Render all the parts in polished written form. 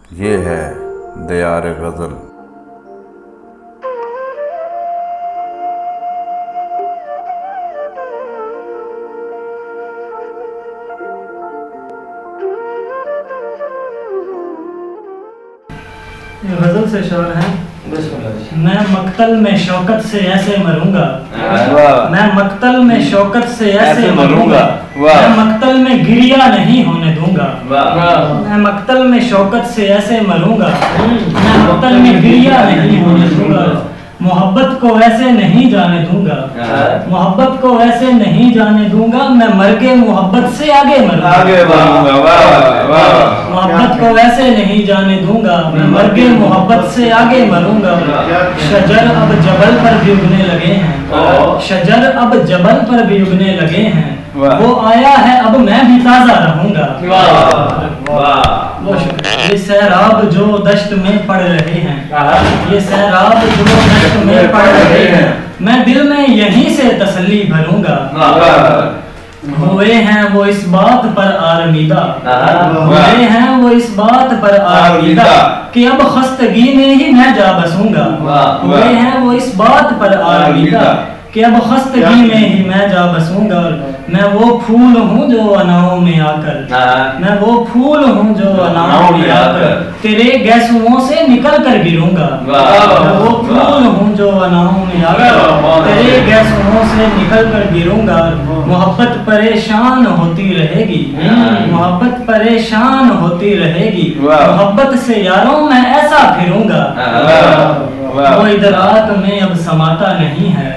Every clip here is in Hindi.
ये है दियार गज़ल। गजल से शेर है। मैं मक्तल में शौकत से ऐसे मरूंगा, मैं मक्तल में शौकत से ऐसे मरूंगा, मैं मक्तल में गिरिया नहीं होने दूंगा, मैं मक्तल में शौकत से ऐसे मरूंगा, मैं मक्तल में गिरिया नहीं होने दूंगा, मोहब्बत को ऐसे नहीं जाने दूंगा, मोहब्बत को ऐसे नहीं जाने दूंगा, मैं मर के मोहब्बत से आगे मरूंगा, मोहब्बत को ऐसे नहीं जाने दूंगा, मैं मर के मोहब्बत से आगे मरूंगा। शजर अब जबल पर भी उगने लगे हैं, शजर अब जबल पर भी उगने लगे हैं, वो आया है अब मैं भी ताजा रहूंगा। ये सैराब जो दश्त में पड़ रहे हैं, ये सैराब जो दश्त में पड़ रहे हैं, मैं दिल में यहीं से तसल्ली भरूंगा। हुए हैं वो इस बात पर आरमीदा, हुए हैं वो इस बात पर आरमीदा कि अब खस्तगी में ही मैं जा बसूंगा। हुए हैं वो इस बात पर आरमीदा कि अब खस्तगी में ही मैं जा बसूंगा। मैं वो फूल हूँ जो अनाओं में आकर, मैं वो फूल हूँ जो अनाओं में आकर तेरे गैसुओं से निकल कर गिरूंगा। मैं वो फूल हूँ जो अनाओं में आकर तेरे गैसुओं से निकल कर गिरूंगा। मोहब्बत परेशान होती रहेगी, मोहब्बत परेशान होती रहेगी, मोहब्बत से यारों मैं ऐसा फिरूंगा। वो इदराक में अब समाता नहीं है,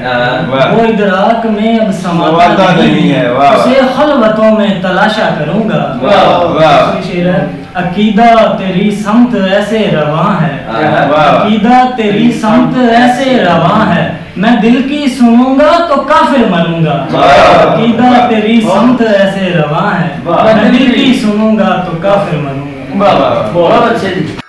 वो इदराक में अब समाता नहीं है, उसे खलवतों में तलाशा करूंगा। अकीदा तेरी समत ऐसे रवां है, अकीदा तेरी समत ऐसे रवां है, मैं दिल की सुनूंगा तो काफिर मरूंगा। अकीदा तेरी समत ऐसे रवां है, मैं दिल की सुनूंगा तो काफिर मरूंगा। बहुत अच्छे।